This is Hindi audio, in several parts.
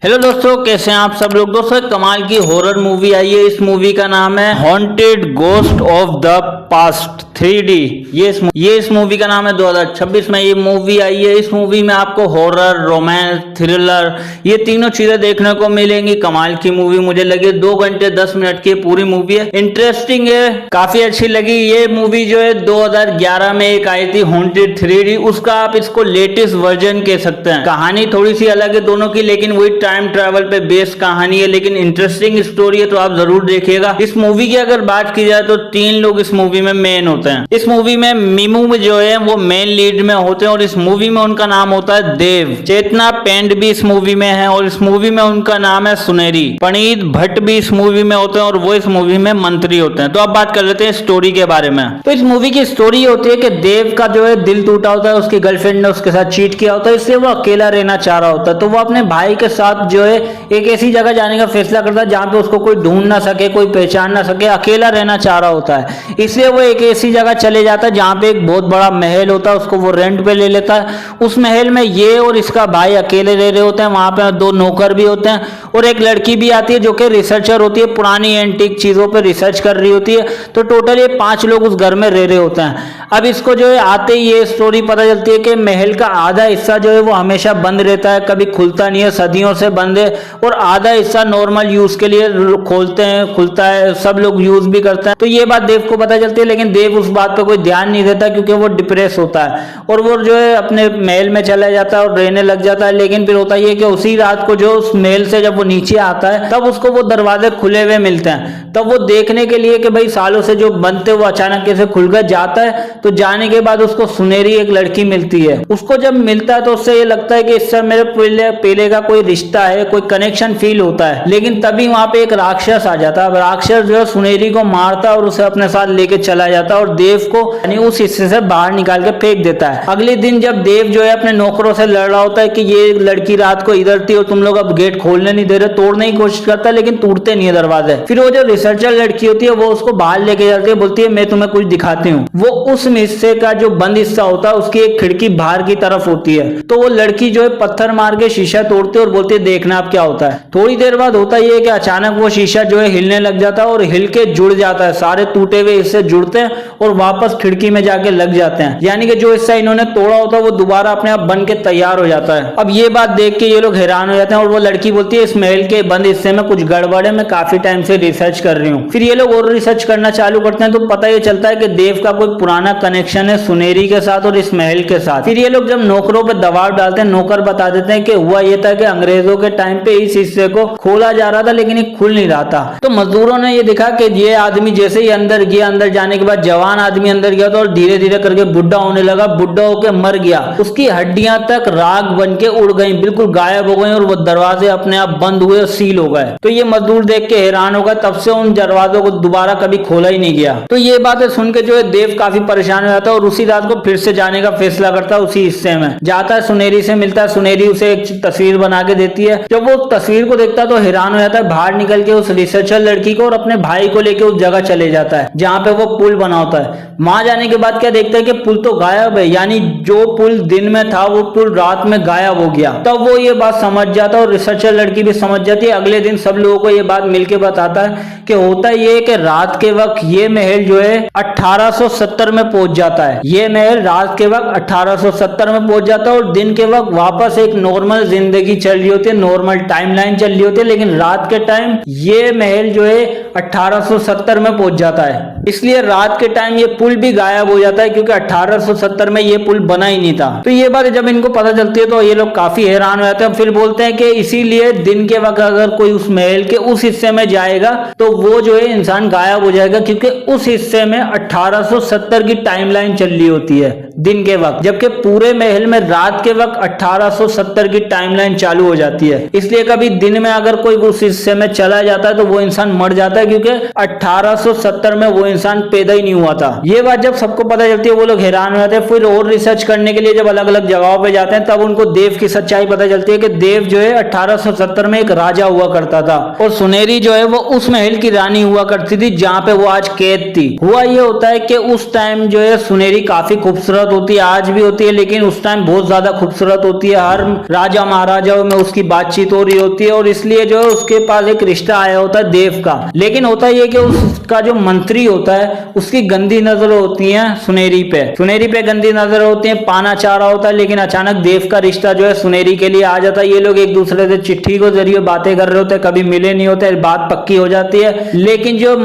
हेलो दोस्तों, कैसे हैं आप सब लोग। दोस्तों एक कमाल की हॉरर मूवी आई है। इस मूवी का नाम है haunted ghost of the past 3D। ये इस मूवी का नाम है। 2026 में ये मूवी आई है। इस मूवी में आपको हॉरर, रोमांस, थ्रिलर ये तीनों चीजें देखने को मिलेंगी। कमाल की मूवी मुझे लगी। 2 घंटे 10 मिनट की पूरी मूवी है। इंटरेस्टिंग है, काफी अच्छी लगी। ये मूवी जो है 2011 में एक आई थी हॉन्टेड 3D। उसका आप इसको लेटेस्ट वर्जन कह सकते हैं। कहानी थोड़ी सी अलग है दोनों की, लेकिन वही टाइम ट्रैवल पे बेस्ड कहानी है। लेकिन इंटरेस्टिंग स्टोरी है, तो आप जरूर देखिएगा। इस मूवी की अगर बात की जाए तो 3 लोग इस मूवी में मेन होते हैं। इस मूवी में मीमू जो है वो मेन लीड में होते हैं और इस मूवी में उनका नाम होता है देव। चेतना पेंड भी इस मूवी में है और इस मूवी में उनका नाम है सुनेरी। पनीत भट्ट भी इस मूवी में होते हैं और वो इस मूवी में मंत्री होते हैं। तो अब बात कर लेते हैं स्टोरी के बारे में। तो इस मूवी की स्टोरी होती है कि देव का जो है दिल टूटा होता है। उसकी गर्लफ्रेंड ने उसके साथ चीट किया होता है, इसलिए वो अकेला रहना चाह रहा होता है। तो वो अपने भाई के साथ जो है एक ऐसी जगह जाने का फैसला करता है जहां पे उसको कोई ढूंढ ना सके, कोई पहचान ना सके, अकेला रहना चाह रहा होता है। इसलिए वो एक ऐसी जगह चले जाता है जहां पे एक बहुत बड़ा महल होता है। उसको वो रेंट पे ले लेता है। उस महल में ये और इसका भाई अकेले रह रहे होते हैं। वहां पे 2 नौकर भी होते हैं और एक लड़की भी आती है जो कि रिसर्चर होती है, पुरानी एंटीक चीजों पर रिसर्च कर रही होती है। तो टोटल ये 5 लोग उस घर में रह रहे होते हैं। अब इसको जो है आते ही ये स्टोरी पता चलती है कि महल का आधा हिस्सा जो है वो हमेशा बंद रहता है, कभी खुलता नहीं है, सदियों से बंद है। और आधा हिस्सा नॉर्मल यूज के लिए खोलते हैं, खुलता है, सब लोग यूज भी करते हैं। तो ये बात देव को पता चलती है, लेकिन देव उस बात पे कोई ध्यान नहीं देता क्योंकि वो डिप्रेस होता है और वो जो है अपने महल में चला जाता है और रहने लग जाता है। लेकिन फिर होता है कि उसी रात को जो उस महल से जब वो नीचे आता है तब उसको वो दरवाजे खुले हुए मिलते हैं। तब वो देखने के लिए कि भाई सालों से जो बंद थे वो अचानक कैसे खुल गए जाता है। तो जाने के बाद उसको सुनेरी एक लड़की मिलती है। उसको जब मिलता है तो उससे ये लगता है कि इससे मेरे पहले का कोई रिश्ता है, कोई कनेक्शन फील होता है। लेकिन तभी वहां पे एक राक्षस आ जाता है। राक्षस जो है सुनेरी को मारता है और उसे अपने साथ लेके चला जाता है और देव को यानी उस हिस्से से बाहर निकाल के फेंक देता है। अगले दिन जब देव जो है अपने नौकरों से लड़ रहा होता है कि ये लड़की रात को इधर थी और तुम लोग अब गेट खोलने नहीं दे रहे, तोड़ने की कोशिश करता है लेकिन टूटते नहीं है दरवाजे। फिर वो जो रिसर्चर लड़की होती है वो उसको बाहर लेके जाती है, बोलती है मैं तुम्हें कुछ दिखाती हूँ। वो उस हिस्से का जो बंद हिस्सा होता है उसकी एक खिड़की बाहर की तरफ होती है। तो वो लड़की जो है पत्थर मार के शीशा तोड़ती है और बोलती है देखना अब क्या होता है। थोड़ी देर बाद होता है कि अचानक वो शीशा जो है हिलने लग जाता है और हिल के जुड़ जाता है। सारे टूटे हुए हिस्से जुड़ते हैं और वापस खिड़की में जाके लग जाते हैं। यानी कि जो हिस्सा इन्होंने तोड़ा होता है वो दोबारा अपने आप बन के तैयार हो जाता है। अब ये बात देख के ये लोग हैरान हो जाते हैं और वो लड़की बोलती है इस महल के बंद हिस्से में कुछ गड़बड़ है, मैं काफी टाइम से रिसर्च कर रही हूँ। फिर ये लोग और रिसर्च करना चालू करते हैं तो पता ये चलता है कि देव का कोई पुराना कनेक्शन है सुनेरी के साथ और इस महल के साथ। फिर ये लोग जब नौकरों पर दबाव डालते हैं, नौकर बता देते हैं कि हुआ ये था कि अंग्रेजों के टाइम पे इस हिस्से को खोला जा रहा था लेकिन ये खुल नहीं रहा था। तो मजदूरों ने ये देखा कि ये आदमी जैसे ही अंदर गया, अंदर जाने के बाद जवान आदमी अंदर गया तो और धीरे धीरे करके बुढ़ा होने लगा। बुढ़ा होकर मर गया। उसकी हड्डियां तक राख बन के उड़ गई, बिल्कुल गायब हो गई और वो दरवाजे अपने आप बंद हुए और सील हो गए। तो ये मजदूर देख के हैरान होगा। तब से उन दरवाजों को दोबारा कभी खोला ही नहीं गया। तो ये बातें सुन के जो है देव काफी परेशान हो जाता है और उसी रात को फिर से जाने का फैसला करता है। उसी हिस्से में जाता है, सुनेरी से मिलता है। सुनेरी उसे एक तस्वीर बना के देती है। जब वो तस्वीर को देखता है तो हैरान हो जाता है। बाहर निकल के उस रिसर्चर लड़की को और अपने भाई को लेके उस जगह चले जाता है जहां पे वो पुल बना होता है। वहां जाने के बाद क्या देखता है कि पुल तो गायब है, यानी जो पुल दिन में था वो पुल रात में गायब हो गया। तब वो ये बात समझ जाता है और रिसर्चर लड़की भी समझ जाती है। अगले दिन सब लोगों को ये बात मिलके बताता है कि होता ये कि रात के वक्त ये महल जो है 1870 में पहुंच जाता है। ये महल रात के वक्त 1870 में पहुंच जाता है और दिन के वक्त वापस एक नॉर्मल जिंदगी चल रही होती है, नॉर्मल टाइमलाइन चल रही होती है। लेकिन रात के टाइम ये महल जो है 1870 में पहुंच जाता है। इसलिए रात के टाइम ये पुल भी गायब हो जाता है क्योंकि 1870 में ये पुल बना ही नहीं था। तो ये बात जब इनको पता चलती है तो ये लोग काफी हैरान हो जाते हैं। फिर बोलते हैं कि इसीलिए दिन के वक्त अगर कोई उस महल के उस हिस्से में जाएगा तो वो जो है इंसान गायब हो जाएगा क्योंकि उस हिस्से में 1870 की टाइमलाइन चल रही होती है दिन के वक्त, जबकि पूरे महल में रात के वक्त 1870 की टाइमलाइन चालू हो जाती है। इसलिए कभी दिन में अगर कोई उस हिस्से में चला जाता है तो वो इंसान मर जाता है क्योंकि 1870 में वो इंसान पैदा ही नहीं हुआ था। ये बात जब सबको पता चलती है वो लोग हैरान हो जाते हैं। फिर और रिसर्च करने के लिए जब अलग अलग जगहों पे जाते हैं तब उनको देव की सच्चाई पता चलती है कि देव जो है 1870 में एक राजा हुआ करता था और सुनेरी जो है वो उस महल की रानी हुआ करती थी जहां पे वो आज कैद थी। हुआ ये होता है कि उस टाइम जो है सुनेरी काफी खूबसूरत खूबसूरत होती है, आज भी होती है, लेकिन उस टाइम बहुत ज्यादा खूबसूरत होती है। हर राजा महाराजाओं में उसकी बातचीत हो रही होती है और इसलिए जो है उसके पास एक रिश्ता आया होता है देव का। लेकिन होता यह कि उसका जो मंत्री होता है उसकी गंदी नजर होती है सुनेरी पे गंदी नजर होती है, पाना चाह रहा होता है, लेकिन अचानक देव का रिश्ता जो है सुनेरी के लिए आ जाता है। ये लोग एक दूसरे से चिट्ठी के जरिए बातें कर रहे होते हैं, कभी मिले नहीं होते, बात पक्की हो जाती है। लेकिन जो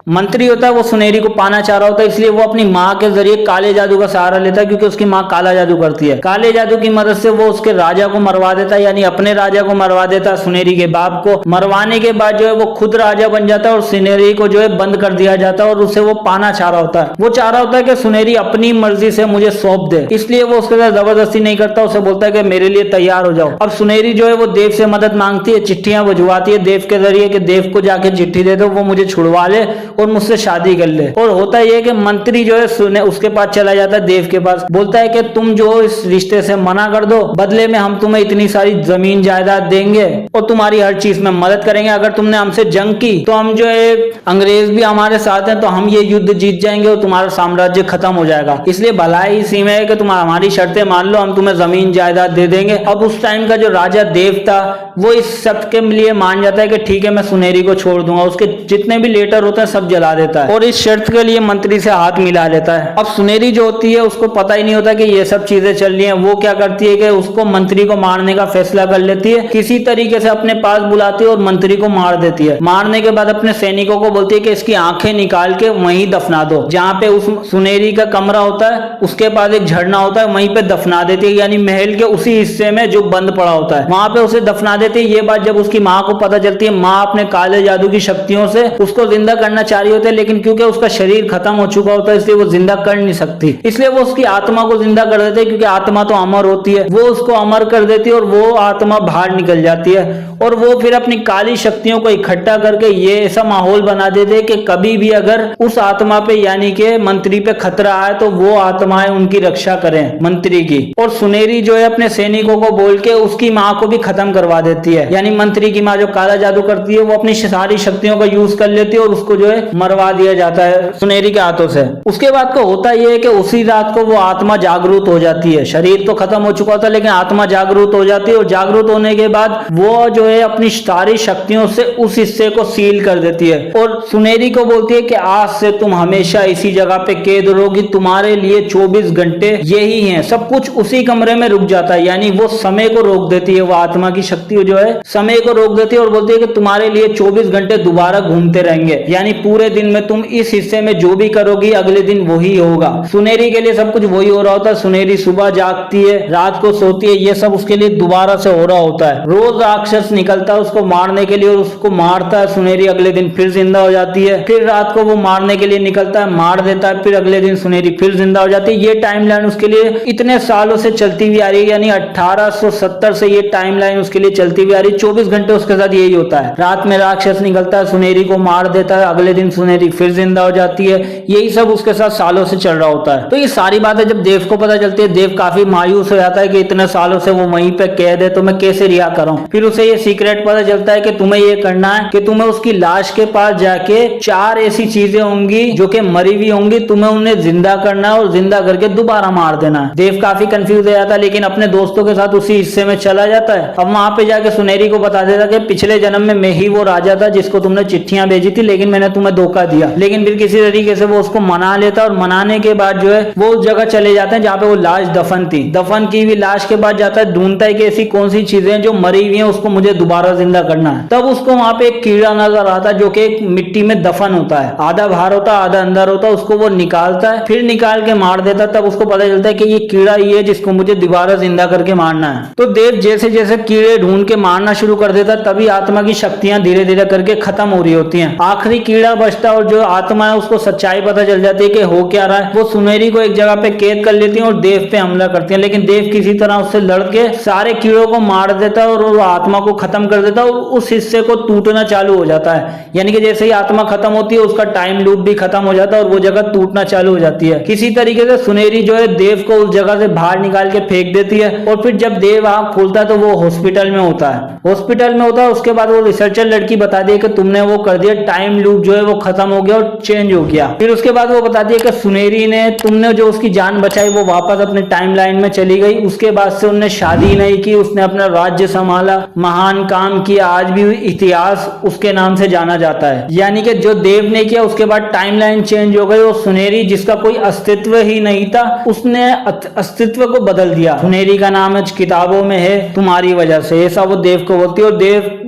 मंत्री होता है वो सुनेरी को पाना चाह रहा होता है, इसलिए वो अपनी माँ के जरिए काले जादू का सहारा लेता है, क्योंकि उसकी माँ काला जादू करती है। काले जादू की मदद से वो उसके राजा को मरवा देता है, यानी अपने राजा को मरवा देता है, सुनेरी के बाप को। मरवाने के बाद जो है वो खुद राजा बन जाता है और सुनेरी को जो है बंद कर दिया जाता है और उसे वो पाना चाह रहा होता है। वो चाह रहा होता है कि सुनेरी अपनी मर्जी से मुझे सौंप दे, इसलिए वो उसके साथ जबरदस्ती नहीं करता, उसे बोलता है कि मेरे लिए तैयार हो जाओ। अब सुनेरी जो है वो देव से मदद मांगती है, चिट्ठियां भिजवाती है देव के जरिए कि देव को जाके चिट्ठी दे दो, वो मुझे छुड़वा ले और मुझसे शादी कर ले। और होता यह कि मंत्री जो है उसके पास चला जाता है देव के पास, बोलता है कि तुम जो इस रिश्ते से मना कर दो, बदले में हम तुम्हें इतनी सारी जमीन जायदाद देंगे और तुम्हारी हर चीज में मदद करेंगे। अगर तुमने हमसे जंग की तो हम जो है अंग्रेज भी हमारे साथ हैं, तो हम ये युद्ध जीत जाएंगे और तुम्हारा साम्राज्य खत्म हो जाएगा। इसलिए भलाई इसी में है कि तुम हमारी शर्तें मान लो, हम तुम्हें जमीन जायदाद दे देंगे। अब उस टाइम का जो राजा देव था वो इस सब के लिए मान जाता है कि ठीक है मैं सुनेरी को छोड़ दूंगा। उसके जितने भी लेटर होते हैं सब जला देता है और इस शर्त के लिए मंत्री से हाथ मिला लेता है। अब सुनेरी जो होती है उसको पता ही नहीं होता कि ये सब चीजें चल रही हैं। वो क्या करती है कि उसको मंत्री को मारने का फैसला कर लेती है, किसी तरीके से अपने पास बुलाती है और मंत्री को मार देती है। मारने के बाद अपने सैनिकों को बोलती है कि इसकी आंखें निकाल के वहीं दफना दो, जहां पे उस सुनेरी का कमरा होता है उसके पास एक झरना होता है, वहीं पे दफना देती है, यानी महल के उसी हिस्से में जो बंद पड़ा होता है वहां पे उसे दफना देती है। ये बात जब उसकी माँ को पता चलती है, माँ अपने काले जादू की शक्तियों से उसको जिंदा करना चाह रही होती है, लेकिन क्योंकि उसका शरीर खत्म हो चुका होता है इसलिए वो जिंदा कर नहीं सकती, इसलिए वो उसकी आत्मा को जिंदा कर देते हैं, क्योंकि आत्मा तो अमर होती है। वो उसको अमर कर देती है और वो आत्मा बाहर निकल जाती है और वो फिर अपनी काली शक्तियों को इकट्ठा करके ये ऐसा माहौल बना देते हैं कि कभी भी अगर उस आत्मा पे यानी कि मंत्री पे खतरा आए तो वो आत्माएं उनकी रक्षा करें मंत्री की। और सुनेरी जो है अपने सैनिकों को बोल के उसकी माँ को भी खत्म करवा देती है, यानी मंत्री की माँ जो काला जादू करती है वो अपनी सारी शक्तियों का यूज कर लेती है और उसको जो है मरवा दिया जाता है सुनेरी के हाथों से। उसके बाद को होता यह है कि उसी रात को वो आत्मा जागरूक हो जाती है, शरीर तो खत्म हो चुका था लेकिन आत्मा जागरूक हो जाती है और जागरूक होने के बाद वो जो है अपनी सारी शक्तियों से उस हिस्से को सील कर देती है और सुनेरी को बोलती है कि आज से तुम हमेशा इसी जगह पे कैद रहोगी, तुम्हारे लिए 24 घंटे यही हैं। सब कुछ उसी कमरे में रुक जाता है, यानी वो समय को रोक देती है, वो आत्मा की शक्ति जो है समय को रोक देती है और बोलती है कि तुम्हारे लिए 24 घंटे दोबारा घूमते रहेंगे, यानी पूरे दिन में तुम इस हिस्से में जो भी करोगी अगले दिन वही होगा। सुनेरी के लिए सब कुछ वही हो रहा होता है। सुनेरी सुबह जागती है, रात को सोती है, ये सब उसके लिए दोबारा से हो रहा होता है। रोज राक्षस निकलता है उसको मारने के लिए और उसको मारता है, सुनेरी अगले दिन फिर जिंदा हो जाती है। फिर रात को वो मारने के लिए निकलता है, मार देता है, फिर अगले दिन सुनेरी फिर जिंदा हो जाती है। ये टाइमलाइन उसके लिए इतने सालों से चलती हुई आ रही है, यानी 1870 से ये टाइमलाइन उसके लिए चलती हुई आ रही है। 24 घंटे उसके साथ यही होता है, रात में राक्षस निकलता है, सुनेरी को मार देता है, अगले दिन सुनेरी फिर जिंदा हो जाती है। यही सब उसके साथ सालों से चल रहा होता है। तो ये सारी बातें जब देव को पता चलती है, देव काफी मायूस हो जाता है कि इतने सालों से वो वहीं पे कैद है तो मैं कैसे रिहा करूं। फिर उसे ये सीक्रेट पता चलता है कि तुम्हें ये करना है कि तुम्हें उसकी लाश के पास जाके 4 ऐसी चीजें होंगी जो कि मरी हुई होंगी, तुम्हें उन्हें जिंदा करना है और जिंदा करके दोबारा मार देना है। देव काफी कंफ्यूज हो जाता है लेकिन अपने दोस्तों के साथ उसी हिस्से में चला जाता है। अब वहां पे जाके सुनेरी को बता देता कि पिछले जन्म में मैं ही वो राजा था जिसको तुमने चिट्ठियां भेजी थी, लेकिन मैंने तुम्हें धोखा दिया। लेकिन फिर किसी तरीके से वो उसको मना लेता और मनाने के बाद जो है वो उस जगह चले जाते हैं जहाँ पे वो लाश दफन थी। दफन की हुई लाश के बाद जाता है, ढूंढता है कि ऐसी कौन सी चीजें जो मरी हुई हैं उसको मुझे दोबारा जिंदा करना है। तब उसको वहां पे एक कीड़ा नजर आता है जो कि एक मिट्टी में दफन होता है, आधा बाहर होता है आधा अंदर होता है। उसको वो निकालता है, फिर निकाल के मार देता है। तब उसको पता चलता है कि ये कीड़ा ही है जिसको मुझे दोबारा जिंदा करके मारना है। तो देव जैसे जैसे कीड़े ढूंढ के मारना शुरू कर देता है, तभी आत्मा की शक्तियां धीरे धीरे करके खत्म हो रही होती हैं। आखिरी कीड़ा बचता है और जो आत्मा है उसको सच्चाई पता चल जाती है कि हो क्या रहा है। वो सुनेरी को एक जगह पे कैद कर लेती है और देव पे हमला करती है, लेकिन देव किसी तरह उससे लड़के सारे कीड़ों को मार देता है और वो आत्मा को खत्म कर देता है और उस हिस्से को टूटना चालू हो जाता है। यानी कि जैसे ही आत्मा खत्म होती है उसका टाइम लूप भी खत्म हो जाता है और वो जगह टूटना चालू हो जाती है। किसी तरीके से सुनेरी जो है देव को उस जगह से बाहर निकाल के फेंक देती है और फिर जब देव आंख खोलता है तो वो हॉस्पिटल में होता होता है, हॉस्पिटल में होता है। उसके बाद वो रिसर्चर लड़की बता दी कि तुमने वो कर दिया, टाइम लूप जो है वो खत्म हो गया और चेंज हो गया। फिर उसके बाद वो बता दिया कि सुनेरी ने, तुमने जो उसकी जान बचाई वो वापस अपने टाइम लाइन में चली गई। उसके बाद से उन्होंने शादी नहीं की, उसने अपना राज्य संभाला, महान काम किया, आज भी इतिहास उसके नाम से जाना जाता है। यानी कि जो देव ने किया उसके बाद टाइमलाइन चेंज हो गई और सुनेरी जिसका कोई अस्तित्व ही नहीं था उसने अस्तित्व को बदल दिया। सुनेरी का नाम है किताबों में है तुम्हारी वजह से, ऐसा वो देव को बोलती है। और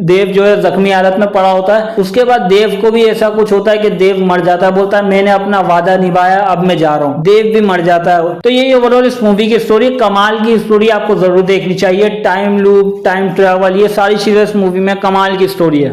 देव जो है जख्मी हालत में पड़ा होता है। उसके बाद देव को भी ऐसा कुछ होता है कि देव मर जाता है, बोलता है मैंने अपना वादा निभाया, अब मैं जा रहा हूँ। देव भी मर जाता है। तो ये ओवरऑल इस मूवी की स्टोरी, कमाल की स्टोरी, आपको जरूर देखनी चाहिए। टाइम लूप, टाइम ट्रेवल, ये सारी चीजें इस मूवी में कमाल की स्टोरी है।